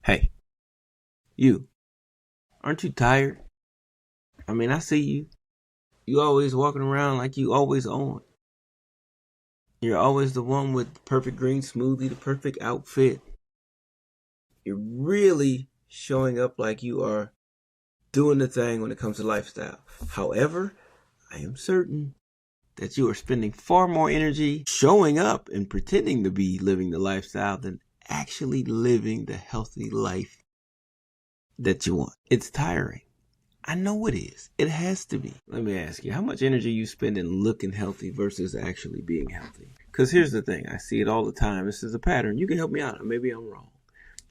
Hey, you, aren't you tired? I mean, I see you. You always walking around like you always on. You're always the one with the perfect green smoothie, the perfect outfit. You're really showing up like you are doing the thing when it comes to lifestyle. However, I am certain that you are spending far more energy showing up and pretending to be living the lifestyle than actually living the healthy life that you want. It's tiring. I know it is. It has to be. Let me ask you, how much energy you spend in looking healthy versus actually being healthy? Because here's the thing. I see it all the time. This is a pattern. You can help me out. Maybe I'm wrong.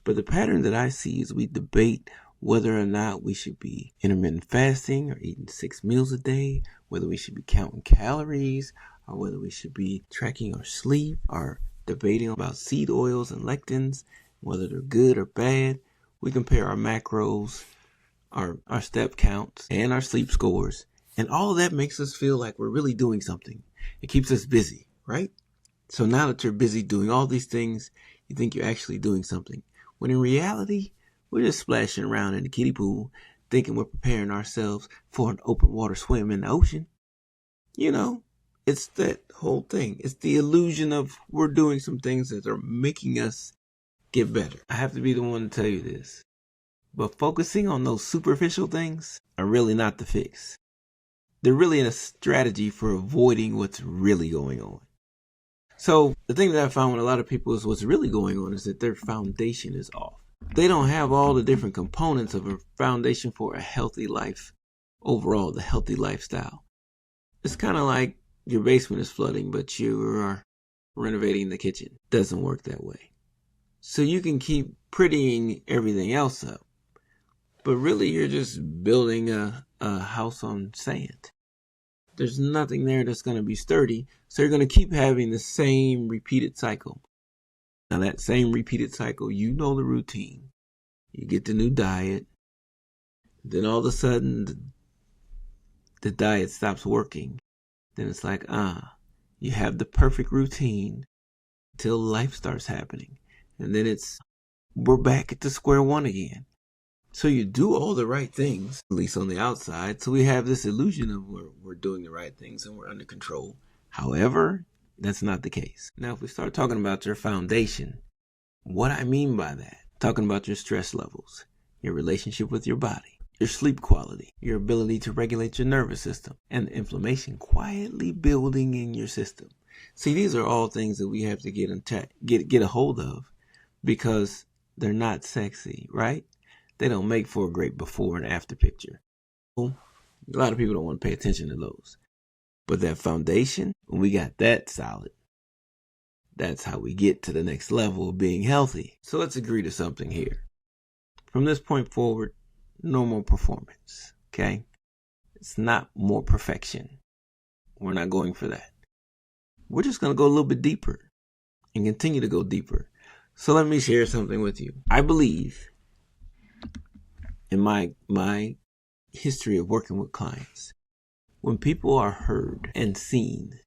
But the pattern that I see is we debate whether or not we should be intermittent fasting or eating 6 meals a day, whether we should be counting calories, or whether we should be tracking our sleep, or debating about seed oils and lectins, whether they're good or bad. We compare our macros, our step counts, and our sleep scores. And all of that makes us feel like we're really doing something. It keeps us busy, right? So now that you're busy doing all these things, you think you're actually doing something. When in reality, we're just splashing around in the kiddie pool, thinking we're preparing ourselves for an open water swim in the ocean. You know, it's that whole thing. It's the illusion of we're doing some things that are making us get better. I have to be the one to tell you this. But focusing on those superficial things are really not the fix. They're really a strategy for avoiding what's really going on. So the thing that I found with a lot of people is what's really going on is that their foundation is off. They don't have all the different components of a foundation for a healthy life overall, the healthy lifestyle. It's kind of like your basement is flooding, but you are renovating the kitchen. Doesn't work that way. So you can keep prettying everything else up, but really you're just building a house on sand. There's nothing there that's going to be sturdy, so you're going to keep having the same repeated cycle. Now that same repeated cycle, you know the routine. You get the new diet, then all of a sudden the diet stops working. Then it's like, you have the perfect routine till life starts happening. And then we're back at the square one again. So you do all the right things, at least on the outside. So we have this illusion of we're doing the right things and we're under control. However, that's not the case. Now, if we start talking about your foundation, what I mean by that, talking about your stress levels, your relationship with your body, your sleep quality, your ability to regulate your nervous system, and the inflammation quietly building in your system. See, these are all things that we have to get a hold of because they're not sexy, right? They don't make for a great before and after picture. A lot of people don't want to pay attention to those. But that foundation, when we got that solid, that's how we get to the next level of being healthy. So let's agree to something here. From this point forward, no more performance, okay? It's not more perfection. We're not going for that. We're just going to go a little bit deeper and continue to go deeper. So let me share something with you. I believe in my history of working with clients, when people are heard and seen,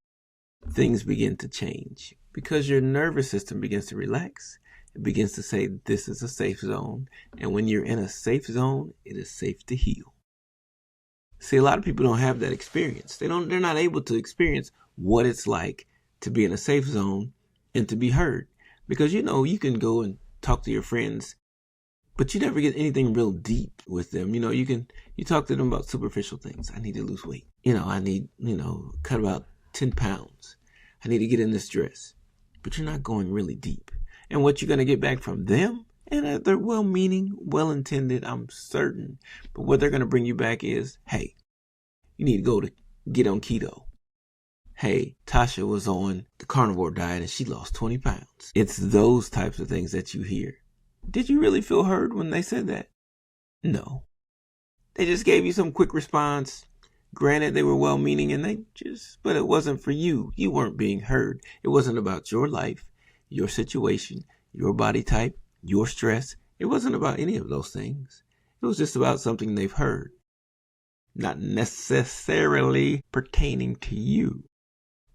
things begin to change because your nervous system begins to relax. It begins to say this is a safe zone, and when you're in a safe zone, it is safe to heal. See, a lot of people don't have that experience. They're not able to experience what it's like to be in a safe zone and to be heard, because you can go and talk to your friends, but you never get anything real deep with them. You talk to them about superficial things. I need to lose weight. I need, cut about 10 pounds. I need to get in this dress. But you're not going really deep. And what you're going to get back from them, and they're well-meaning, well-intended, I'm certain. But what they're going to bring you back is, hey, you need to get on keto. Hey, Tasha was on the carnivore diet and she lost 20 pounds. It's those types of things that you hear. Did you really feel heard when they said that? No. They just gave you some quick response. Granted, they were well-meaning but it wasn't for you. You weren't being heard. It wasn't about your life, your situation, your body type, your stress. It wasn't about any of those things. It was just about something they've heard. Not necessarily pertaining to you.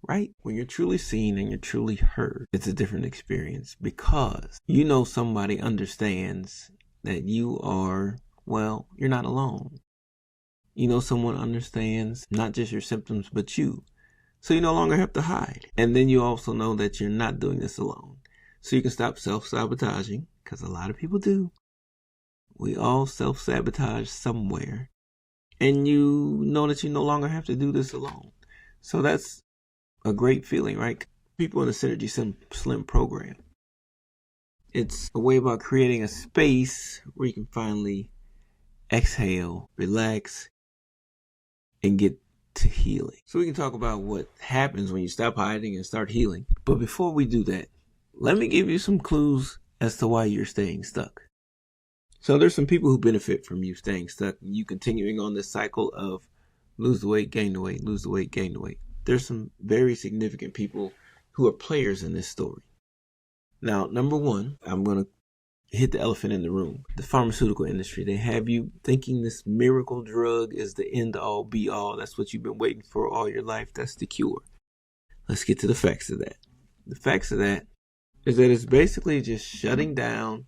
Right? When you're truly seen and you're truly heard, it's a different experience because somebody understands that you're not alone. You know, someone understands not just your symptoms, but you. So you no longer have to hide. And then you also know that you're not doing this alone. So you can stop self-sabotaging, because a lot of people do. We all self-sabotage somewhere. And you know that you no longer have to do this alone. So that's a great feeling, right? People in the Synergy Slim program. It's a way about creating a space where you can finally exhale, relax, and get to healing. So we can talk about what happens when you stop hiding and start healing. But before we do that, let me give you some clues as to why you're staying stuck. So there's some people who benefit from you staying stuck, you continuing on this cycle of lose the weight, gain the weight, lose the weight, gain the weight. There's some very significant people who are players in this story. Now, number one, I'm going to hit the elephant in the room. The pharmaceutical industry, they have you thinking this miracle drug is the end all be all. That's what you've been waiting for all your life. That's the cure. Let's get to the facts of that. The facts of that is that it's basically just shutting down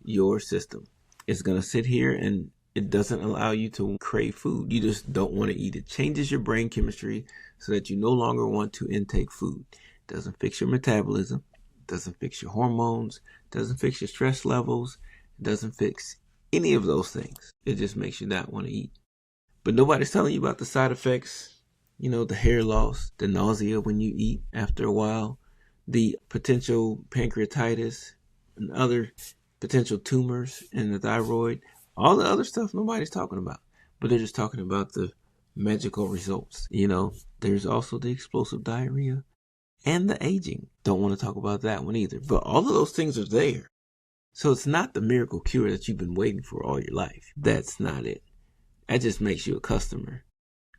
your system. It's going to sit here and it doesn't allow you to crave food. You just don't want to eat. It changes your brain chemistry so that you no longer want to intake food. It doesn't fix your metabolism. Doesn't fix your hormones, doesn't fix your stress levels, doesn't fix any of those things. It just makes you not want to eat. But nobody's telling you about the side effects, you know, the hair loss, the nausea when you eat after a while, the potential pancreatitis and other potential tumors in the thyroid, all the other stuff nobody's talking about. But they're just talking about the magical results. You know, there's also the explosive diarrhea. And the aging. Don't want to talk about that one either. But all of those things are there. So it's not the miracle cure that you've been waiting for all your life. That's not it. That just makes you a customer.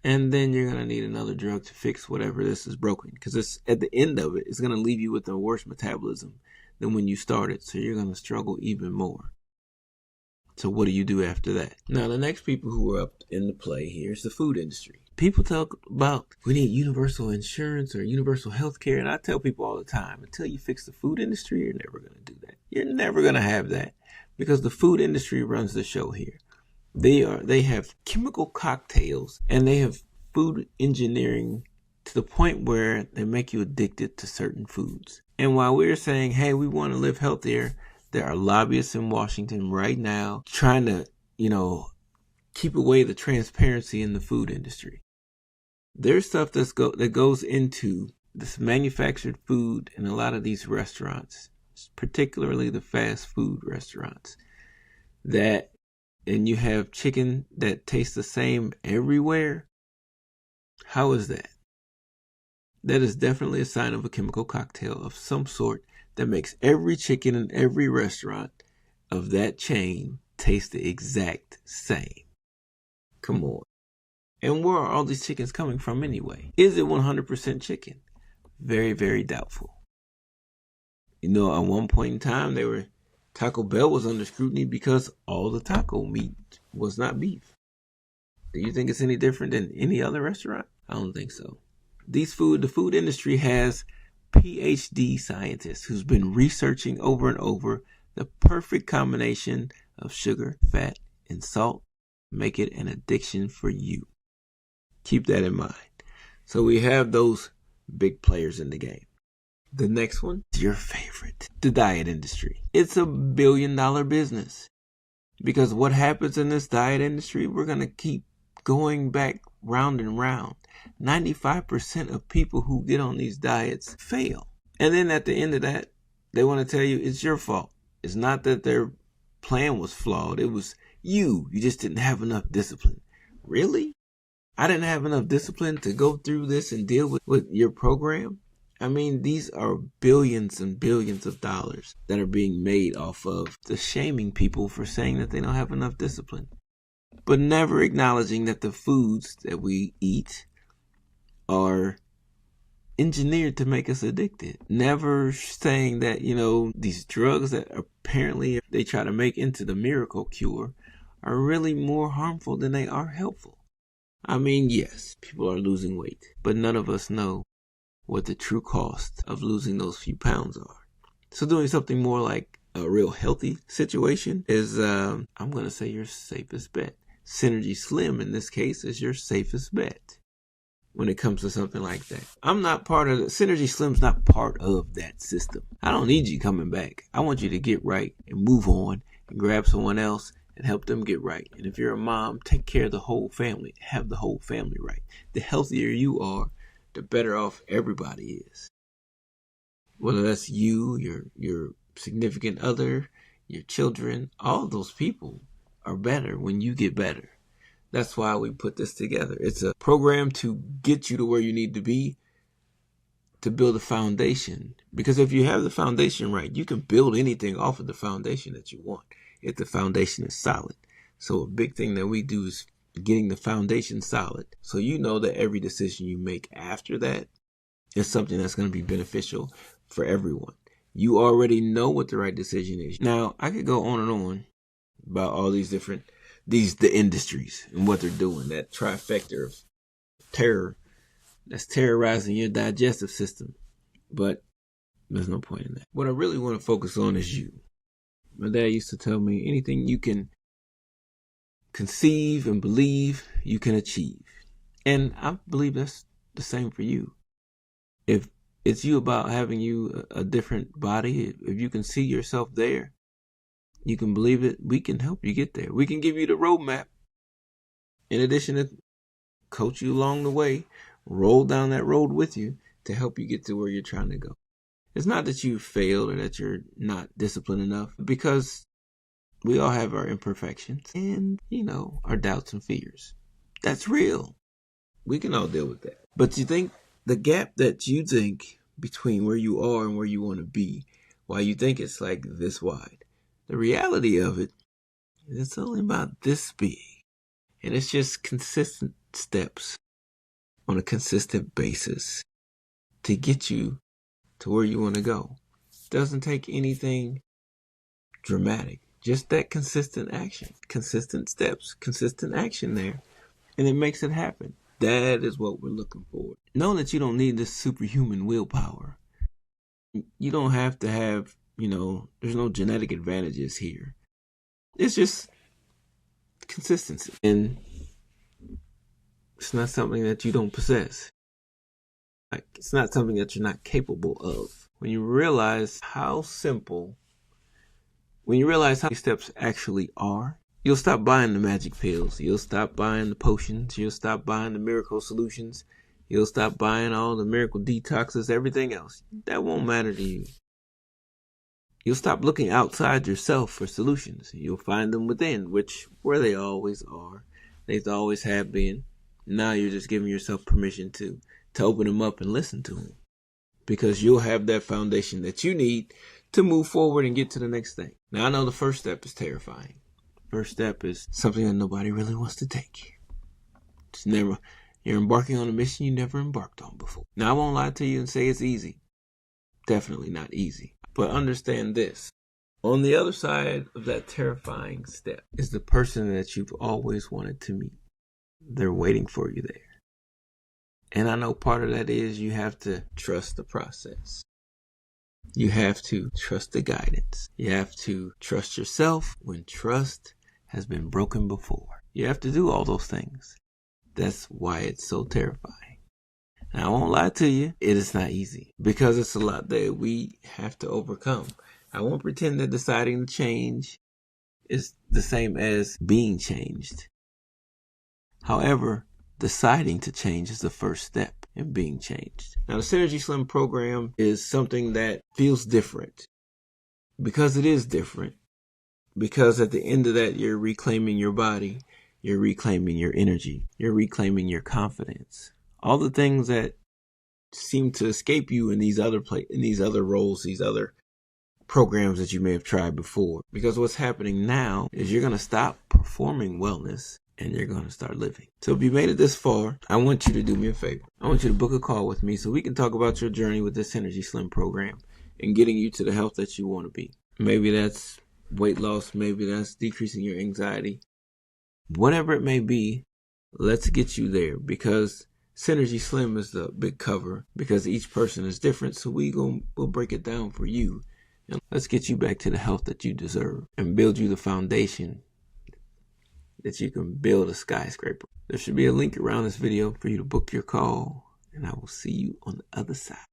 And then you're going to need another drug to fix whatever this is broken. Because it's at the end of it, it's going to leave you with a worse metabolism than when you started. So you're going to struggle even more. So what do you do after that? Now, the next people who are up in the play here is the food industry. People talk about we need universal insurance or universal health care. And I tell people all the time, until you fix the food industry, you're never going to do that. You're never going to have that because the food industry runs the show here. They have chemical cocktails and they have food engineering to the point where they make you addicted to certain foods. And while we're saying, hey, we want to live healthier, there are lobbyists in Washington right now trying to, keep away the transparency in the food industry. There's stuff that goes into this manufactured food in a lot of these restaurants, particularly the fast food restaurants, and you have chicken that tastes the same everywhere. How is that? That is definitely a sign of a chemical cocktail of some sort that makes every chicken in every restaurant of that chain taste the exact same. Come on. And where are all these chickens coming from anyway? Is it 100% chicken? Very, very doubtful. At one point in time, Taco Bell was under scrutiny because all the taco meat was not beef. Do you think it's any different than any other restaurant? I don't think so. The food industry has PhD scientists who's been researching over and over the perfect combination of sugar, fat, and salt make it an addiction for you. Keep that in mind. So we have those big players in the game. The next one is your favorite, the diet industry. It's $1 billion business. Because what happens in this diet industry, we're going to keep going back round and round. 95% of people who get on these diets fail. And then at the end of that, they want to tell you it's your fault. It's not that their plan was flawed. It was you. You just didn't have enough discipline. Really? I didn't have enough discipline to go through this and deal with your program? I mean, these are billions and billions of dollars that are being made off of the shaming people for saying that they don't have enough discipline. But never acknowledging that the foods that we eat are engineered to make us addicted. Never saying that, these drugs that apparently they try to make into the miracle cure are really more harmful than they are helpful. I mean, yes, people are losing weight, but none of us know what the true cost of losing those few pounds are. So doing something more like a real healthy situation is, I'm going to say your safest bet. Synergy Slim in this case is your safest bet when it comes to something like that. I'm not part of Synergy Slim's not part of that system. I don't need you coming back. I want you to get right and move on and grab someone else and help them get right. And if you're a mom, take care of the whole family. Have the whole family right. The healthier you are, the better off everybody is. Whether that's you, your significant other, your children, all those people are better when you get better. That's why we put this together. It's a program to get you to where you need to be, to build a foundation. Because if you have the foundation right, you can build anything off of the foundation that you want, if the foundation is solid. So a big thing that we do is getting the foundation solid, so you know that every decision you make after that is something that's going to be beneficial for everyone. You already know what the right decision is. Now, I could go on about all these different, the industries and what they're doing, that trifecta of terror that's terrorizing your digestive system. But there's no point in that. What I really want to focus on is you. My dad used to tell me, anything you can conceive and believe, you can achieve. And I believe that's the same for you. If it's you about having you a different body, if you can see yourself there, you can believe it, we can help you get there. We can give you the roadmap. In addition to coach you along the way, roll down that road with you to help you get to where you're trying to go. It's not that you failed or that you're not disciplined enough, because we all have our imperfections and, our doubts and fears. That's real. We can all deal with that. But you think the gap that you think between where you are and where you want to be, why you think it's like this wide, the reality of it is it's only about this big. And it's just consistent steps on a consistent basis to get you to where you want to go. It doesn't take anything dramatic, just that consistent action, consistent steps, consistent action there, and it makes it happen. That is what we're looking for. Know that you don't need this superhuman willpower. You don't have to have, there's no genetic advantages here. It's just consistency. And it's not something that you don't possess. Like, it's not something that you're not capable of. When you realize how simple, when you realize how these steps actually are, you'll stop buying the magic pills. You'll stop buying the potions. You'll stop buying the miracle solutions. You'll stop buying all the miracle detoxes, everything else. That won't matter to you. You'll stop looking outside yourself for solutions. You'll find them within, where they always are. They've always have been. Now you're just giving yourself permission to open them up and listen to them. Because you'll have that foundation that you need to move forward and get to the next thing. Now, I know the first step is terrifying. First step is something that nobody really wants to take. You're embarking on a mission you never embarked on before. Now, I won't lie to you and say it's easy. Definitely not easy. But understand this. On the other side of that terrifying step is the person that you've always wanted to meet. They're waiting for you there. And I know part of that is you have to trust the process. You have to trust the guidance. You have to trust yourself when trust has been broken before. You have to do all those things. That's why it's so terrifying. Now, I won't lie to you, it is not easy because it's a lot that we have to overcome. I won't pretend that deciding to change is the same as being changed. However, deciding to change is the first step in being changed. Now, the Synergy Slim program is something that feels different because it is different. Because at the end of that, you're reclaiming your body, you're reclaiming your energy, you're reclaiming your confidence. All the things that seem to escape you in these other roles, these other programs that you may have tried before. Because what's happening now is you're going to stop performing wellness and you're going to start living. So if you made it this far, I want you to do me a favor. I want you to book a call with me so we can talk about your journey with this Synergy Slim program and getting you to the health that you want to be. Maybe that's weight loss. Maybe that's decreasing your anxiety. Whatever it may be, let's get you there, because Synergy Slim is the big cover because each person is different. So we'll break it down for you And let's get you back to the health that you deserve and build you the foundation that you can build a skyscraper. There should be a link around this video for you to book your call, and I will see you on the other side.